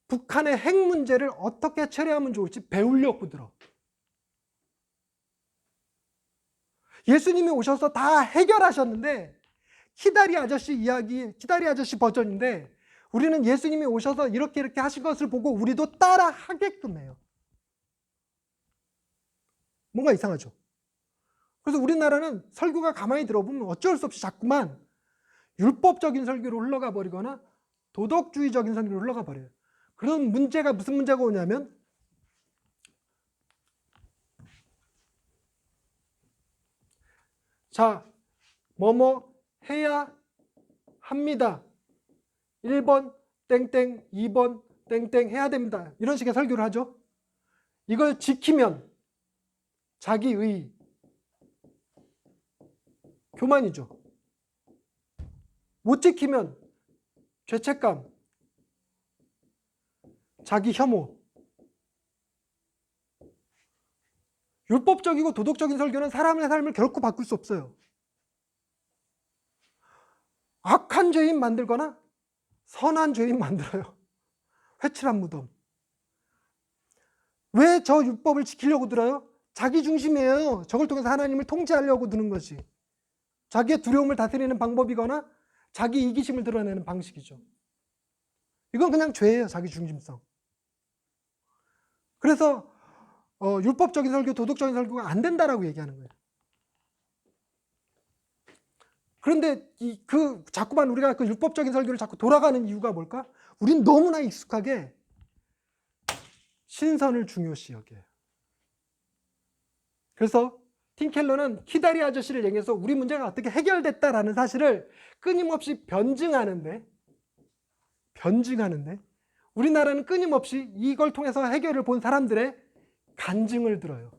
북한의 핵 문제를 어떻게 처리하면 좋을지 배우려고 들어. 예수님이 오셔서 다 해결하셨는데, 키다리 아저씨 버전인데, 우리는 예수님이 오셔서 이렇게 하신 것을 보고 우리도 따라 하게끔 해요. 뭔가 이상하죠? 그래서 우리나라는 설교가 가만히 들어보면 어쩔 수 없이 자꾸만 율법적인 설교로 흘러가 버리거나 도덕주의적인 설교로 흘러가 버려요. 그런 문제가 무슨 문제가 오냐면, 자, 뭐뭐 해야 합니다. 1번 땡땡, 2번 땡땡 해야 됩니다. 이런 식의 설교를 하죠. 이걸 지키면 자기의 교만이죠. 못 지키면 죄책감, 자기 혐오. 율법적이고 도덕적인 설교는 사람의 삶을 결코 바꿀 수 없어요. 악한 죄인 만들거나 선한 죄인 만들어요. 회칠한 무덤. 왜 저 율법을 지키려고 들어요? 자기 중심이에요. 저걸 통해서 하나님을 통제하려고 드는 것이. 자기의 두려움을 다스리는 방법이거나 자기 이기심을 드러내는 방식이죠. 이건 그냥 죄예요. 자기 중심성. 그래서 율법적인 설교, 도덕적인 설교가 안 된다라고 얘기하는 거예요. 그런데 자꾸만 우리가 그 율법적인 설교를 자꾸 돌아가는 이유가 뭘까? 우린 너무나 익숙하게 신선을 중요시 여겨요. 그래서 팀 켈러는 키다리 아저씨를 얘기해서 우리 문제가 어떻게 해결됐다라는 사실을 끊임없이 변증하는데 우리나라는 끊임없이 이걸 통해서 해결을 본 사람들의 간증을 들어요.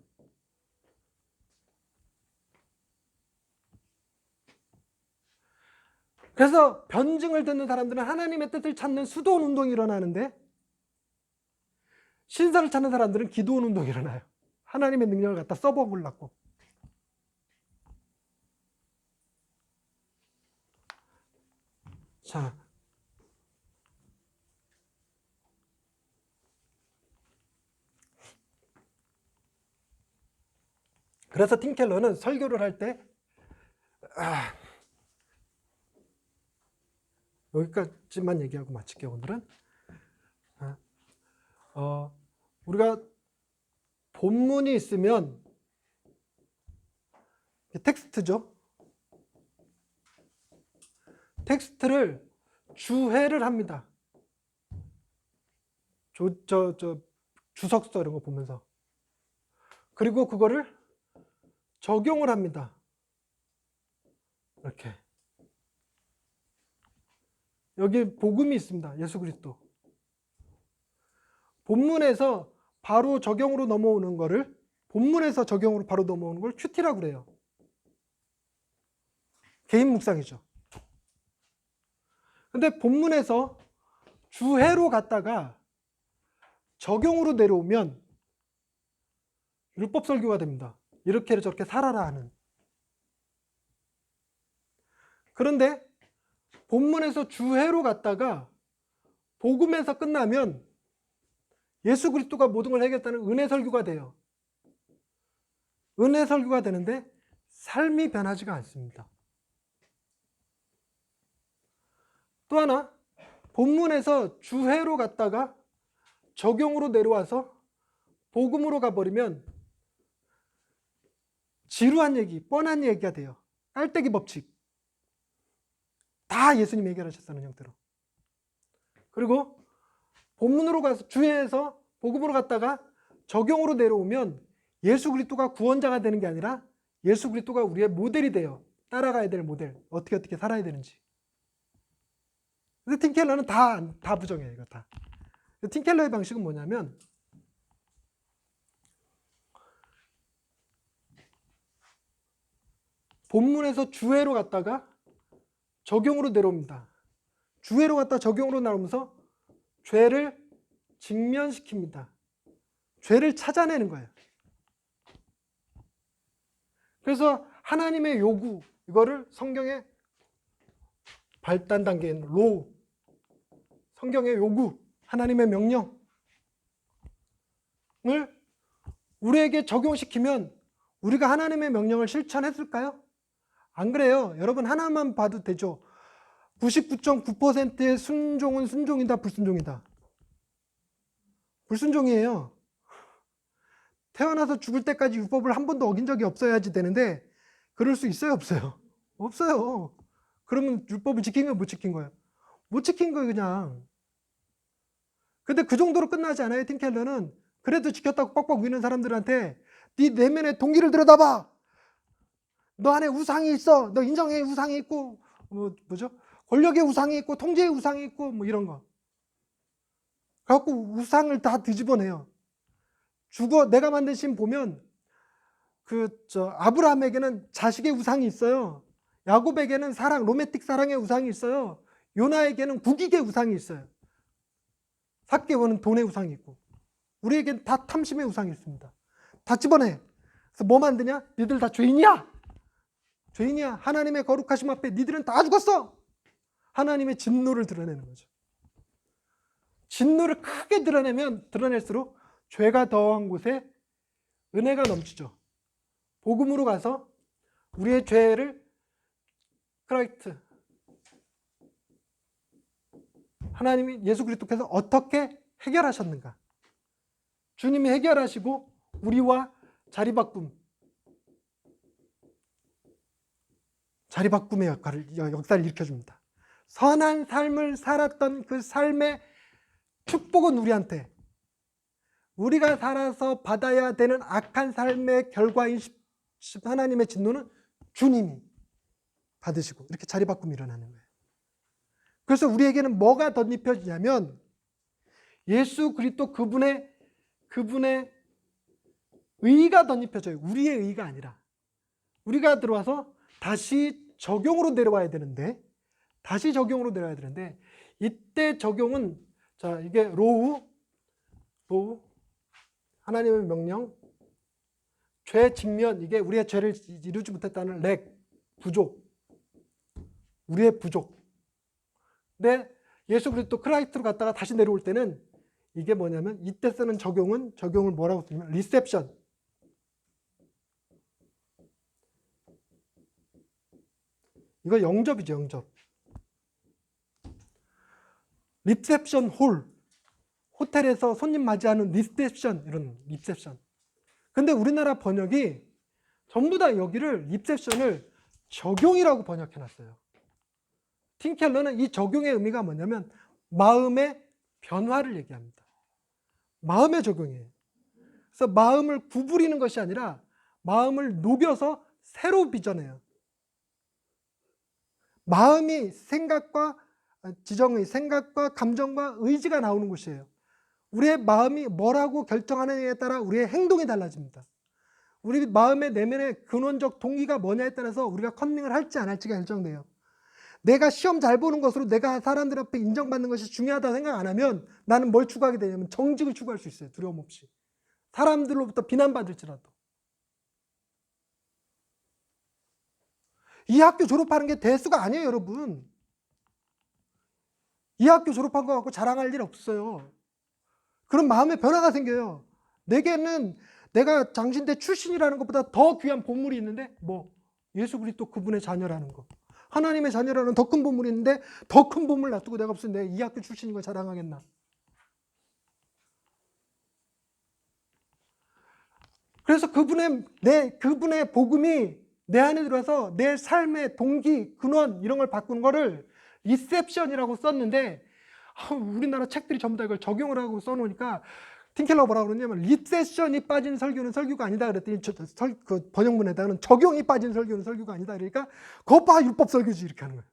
그래서 변증을 듣는 사람들은 하나님의 뜻을 찾는 수도원 운동이 일어나는데, 신사를 찾는 사람들은 기도원 운동이 일어나요. 하나님의 능력을 갖다 써먹으려고. 자, 그래서 팀 켈러는 설교를 할 때 여기까지만 얘기하고 마칠게요. 오늘은 우리가 본문이 있으면 텍스트죠. 텍스트를 주해를 합니다. 주석서 이런 거 보면서. 그리고 그거를 적용을 합니다. 이렇게. 여기 복음이 있습니다. 예수 그리스도. 본문에서 바로 적용으로 넘어오는 거를, 본문에서 적용으로 바로 넘어오는 걸 큐티라고 그래요. 개인 묵상이죠. 근데 본문에서 주해로 갔다가 적용으로 내려오면 율법 설교가 됩니다. 이렇게 저렇게 살아라 하는. 그런데 본문에서 주해로 갔다가 복음에서 끝나면 예수 그리스도가 모든 걸 해결했다는 은혜 설교가 돼요. 은혜 설교가 되는데 삶이 변하지가 않습니다. 또 하나, 본문에서 주해로 갔다가 적용으로 내려와서 복음으로 가버리면 지루한 얘기, 뻔한 얘기가 돼요. 깔때기 법칙. 다 예수님이 해결하셨다는 형태로. 그리고 본문으로 가서 주해에서 복음으로 갔다가 적용으로 내려오면 예수 그리스도가 구원자가 되는 게 아니라 예수 그리스도가 우리의 모델이 돼요. 따라가야 될 모델. 어떻게 살아야 되는지. 근데 팀 켈러는 다 부정해요. 이거 다. 팀 켈러의 방식은 뭐냐면, 본문에서 주해로 갔다가 적용으로 내려옵니다. 주해로 갔다 적용으로 나오면서 죄를 직면시킵니다. 죄를 찾아내는 거예요. 그래서 하나님의 요구, 이거를 성경의 발단 단계인 로, 성경의 요구, 하나님의 명령을 우리에게 적용시키면 우리가 하나님의 명령을 실천했을까요? 안 그래요. 여러분 하나만 봐도 되죠. 99.9%의 순종은 순종이다, 불순종이다. 불순종이에요. 태어나서 죽을 때까지 율법을 한 번도 어긴 적이 없어야지 되는데 그럴 수 있어요, 없어요? 없어요. 그러면 율법을 지킨 거예요, 못 지킨 거예요? 못 지킨 거예요, 그냥. 근데 그 정도로 끝나지 않아요. 팀 켈러는 그래도 지켰다고 뻑뻑 우기는 사람들한테 네 내면의 동기를 들여다봐. 너 안에 우상이 있어. 너 인정의 우상이 있고 뭐죠? 권력의 우상이 있고 통제의 우상이 있고 뭐 이런 거. 그래갖고 우상을 다 뒤집어내요. 내가 만든 신 보면 아브라함에게는 자식의 우상이 있어요. 야곱에게는 로맨틱 사랑의 우상이 있어요. 요나에게는 국익의 우상이 있어요. 삭개오는 돈의 우상이 있고, 우리에겐 다 탐심의 우상이 있습니다. 다 집어내. 그래서 뭐 만드냐? 니들 다 죄인이야. 죄인이야. 하나님의 거룩하심 앞에 니들은 다 죽었어. 하나님의 진노를 드러내는 거죠. 진노를 크게 드러낼수록 죄가 더한 곳에 은혜가 넘치죠. 복음으로 가서 우리의 죄를 크라이스트, 하나님이 예수 그리스도께서 어떻게 해결하셨는가? 주님이 해결하시고 우리와 자리바꿈의 역사를 일으켜줍니다. 선한 삶을 살았던 그 삶의 축복은 우리한테, 우리가 살아서 받아야 되는 악한 삶의 결과인 하나님의 진노는 주님이 받으시고 이렇게 자리바꿈이 일어나는 거예요. 그래서 우리에게는 뭐가 덧입혀지냐면 예수 그리스도 그분의 의가 덧입혀져요. 우리의 의가 아니라. 우리가 들어와서 다시 적용으로 내려와야 되는데 이때 적용은 이게 로우 하나님의 명령, 죄 직면, 이게 우리의 죄를 이루지 못했다는 부족, 우리의 부족. 근데 예수 그리스도 크라이스트로 갔다가 다시 내려올 때는 이게 뭐냐면 이때 쓰는 적용을 뭐라고 쓰냐면 리셉션. 이거 영접이죠, 영접. 리셉션 호텔에서 손님 맞이하는 리셉션, 이런 리셉션. 근데 우리나라 번역이 전부 다 여기를 리셉션을 적용이라고 번역해놨어요. 팀 켈러는 이 적용의 의미가 뭐냐면 마음의 변화를 얘기합니다. 마음의 적용이에요. 그래서 마음을 구부리는 것이 아니라 마음을 녹여서 새로 빚어내요. 마음이 생각과 감정과 의지가 나오는 곳이에요. 우리의 마음이 뭐라고 결정하느냐에 따라 우리의 행동이 달라집니다. 우리 마음의 내면의 근원적 동기가 뭐냐에 따라서 우리가 컨닝을 할지 안 할지가 결정돼요. 내가 시험 잘 보는 것으로 내가 사람들 앞에 인정받는 것이 중요하다고 생각 안 하면 나는 뭘 추구하게 되냐면 정직을 추구할 수 있어요. 두려움 없이. 사람들로부터 비난받을지라도. 이 학교 졸업하는 게 대수가 아니에요, 여러분. 이 학교 졸업한 거 갖고 자랑할 일 없어요. 그런 마음의 변화가 생겨요. 내게는 내가 장신대 출신이라는 것보다 더 귀한 보물이 있는데 예수 그리스도 그분의 자녀라는 거. 하나님의 자녀라는 더 큰 보물이 있는데 더 큰 보물 놔두고 내가 무슨 이 학교 출신인 걸 자랑하겠나. 그래서 그분의 복음이 내 안에 들어와서 내 삶의 동기, 근원 이런 걸 바꾸는 거를 리셉션이라고 썼는데 우리나라 책들이 전부 다 이걸 적용을 하고 써놓으니까 팀켈러가 뭐라고 그러냐면 리셉션이 빠진 설교는 설교가 아니다 그랬더니 그 번역문에다가는 적용이 빠진 설교는 설교가 아니다 그러니까 그거 봐 율법 설교지 이렇게 하는 거예요.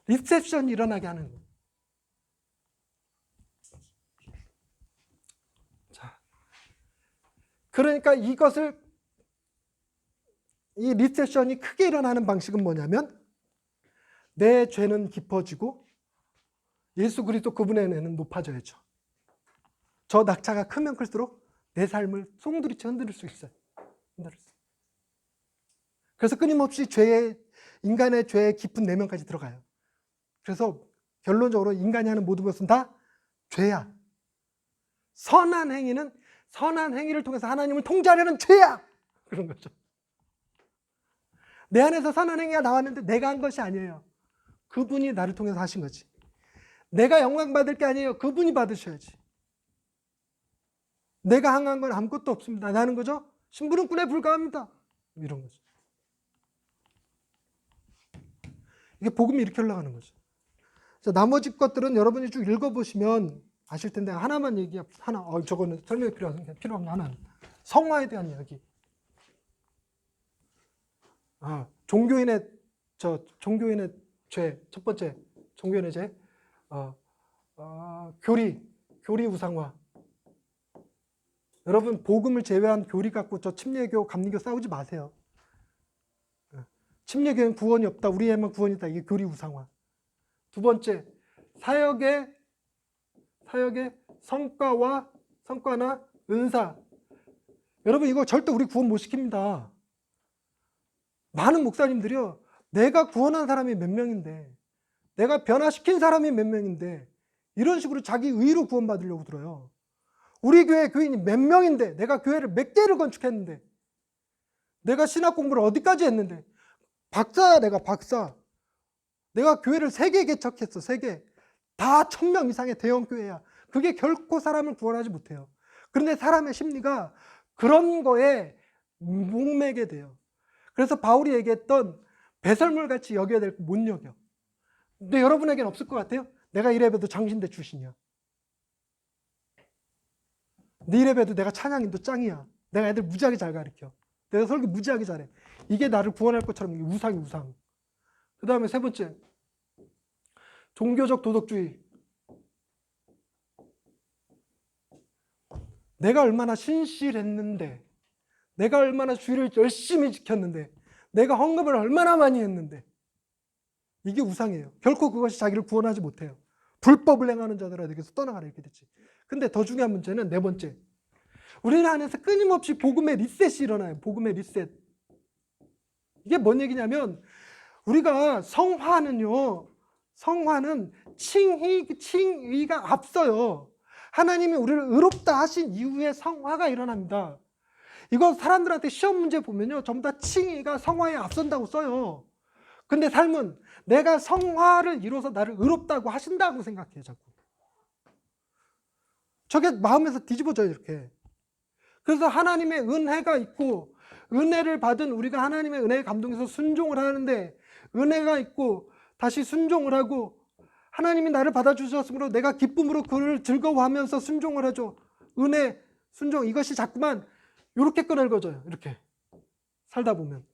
리셉션이 일어나게 하는 거예요. 자, 그러니까 이 리셉션이 크게 일어나는 방식은 뭐냐면 내 죄는 깊어지고 예수 그리스도 그분의 은혜는 높아져야죠. 저 낙차가 크면 클수록 내 삶을 송두리째 흔들 수 있어요. 그래서 끊임없이 인간의 죄의 깊은 내면까지 들어가요. 그래서 결론적으로 인간이 하는 모든 것은 다 죄야. 선한 행위는 선한 행위를 통해서 하나님을 통제하려는 죄야. 그런 거죠. 내 안에서 선한 행위가 나왔는데 내가 한 것이 아니에요. 그분이 나를 통해서 하신 거지. 내가 영광 받을 게 아니에요. 그분이 받으셔야지. 내가 행한 건 아무것도 없습니다. 나는 거죠. 심부름꾼에 불과합니다. 이런 거죠. 이게 복음이 이렇게 올라가는 거죠. 자, 나머지 것들은 여러분이 쭉 읽어보시면 아실 텐데 하나만 저거는 설명이 필요한 하나는 성화에 대한 이야기. 종교인의 죄, 첫 번째 종교인의 죄, 교리 우상화. 여러분 복음을 제외한 교리 갖고 저 침례교, 감리교 싸우지 마세요. 침례교는 구원이 없다. 우리에만 구원이 있다. 이게 교리 우상화. 두 번째, 사역의 성과나 은사. 여러분 이거 절대 우리 구원 못 시킵니다. 많은 목사님들이요, 내가 구원한 사람이 몇 명인데, 내가 변화시킨 사람이 몇 명인데, 이런 식으로 자기 의로 구원받으려고 들어요. 우리 교회 교인이 몇 명인데, 내가 교회를 몇 개를 건축했는데, 내가 신학 공부를 어디까지 했는데, 박사야. 내가 박사. 내가 교회를 3개 개척했어. 3개. 다 1000명 이상의 대형 교회야. 그게 결코 사람을 구원하지 못해요. 그런데 사람의 심리가 그런 거에 목매게 돼요. 그래서 바울이 얘기했던 배설물같이 여겨야 될 거 못 여겨. 근데 여러분에게는 없을 것 같아요? 내가 이래봬도 장신대 출신이야. 네 이래봬도 내가 찬양인도 짱이야. 내가 애들 무지하게 잘 가르쳐. 내가 설교 무지하게 잘해. 이게 나를 구원할 것처럼 우상이 우상. 그 다음에 세 번째, 종교적 도덕주의. 내가 얼마나 신실했는데, 내가 얼마나 주의를 열심히 지켰는데, 내가 헌금을 얼마나 많이 했는데, 이게 우상이에요. 결코 그것이 자기를 구원하지 못해요. 불법을 행하는 자들아 내게서 떠나가라 이렇게 됐지. 근데 더 중요한 문제는 네 번째, 우리 안에서 끊임없이 복음의 리셋이 일어나요. 복음의 리셋. 이게 뭔 얘기냐면, 우리가 성화는 칭의가 앞서요. 하나님이 우리를 의롭다 하신 이후에 성화가 일어납니다. 이거 사람들한테 시험 문제 보면요, 전부 다 칭의가 성화에 앞선다고 써요. 근데 삶은 내가 성화를 이뤄서 나를 의롭다고 하신다고 생각해요, 자꾸. 저게 마음에서 뒤집어져요, 이렇게. 그래서 하나님의 은혜가 있고, 은혜를 받은 우리가 하나님의 은혜에 감동해서 순종을 하는데, 은혜가 있고 다시 순종을 하고, 하나님이 나를 받아주셨으므로 내가 기쁨으로 그를 즐거워하면서 순종을 하죠. 은혜, 순종, 이것이 자꾸만 이렇게 끄날거져요. 이렇게 살다 보면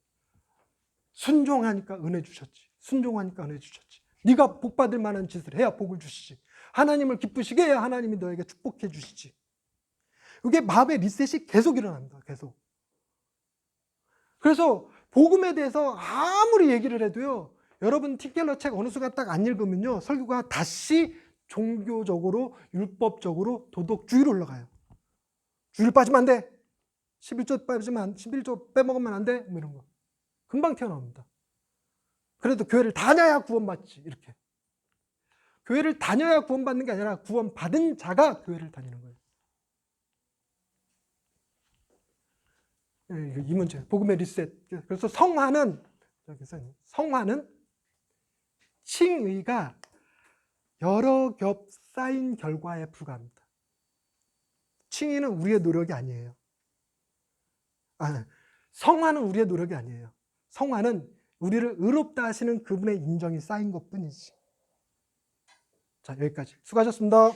순종하니까 은혜 주셨지. 순종하니까 은혜 주셨지. 네가 복 받을 만한 짓을 해야 복을 주시지. 하나님을 기쁘시게 해야 하나님이 너에게 축복해 주시지. 이게 마음의 리셋이 계속 일어납니다. 계속. 그래서 복음에 대해서 아무리 얘기를 해도요, 여러분 틱켈러 책 어느 순간 딱 안 읽으면요, 설교가 다시 종교적으로, 율법적으로, 도덕주의로 올라가요. 주일 빠지면 안 돼. 11조 빼먹으면 안 돼. 뭐 이런 거. 금방 튀어나옵니다. 그래도 교회를 다녀야 구원받지. 이렇게. 교회를 다녀야 구원받는 게 아니라 구원받은 자가 교회를 다니는 거예요. 이 문제, 복음의 리셋. 그래서 성화는 칭의가 여러 겹 쌓인 결과에 불과합니다. 칭의는 우리의 노력이 아니에요. 성화는 우리의 노력이 아니에요. 성화는 우리를 의롭다 하시는 그분의 인정이 쌓인 것뿐이지. 자, 여기까지. 수고하셨습니다.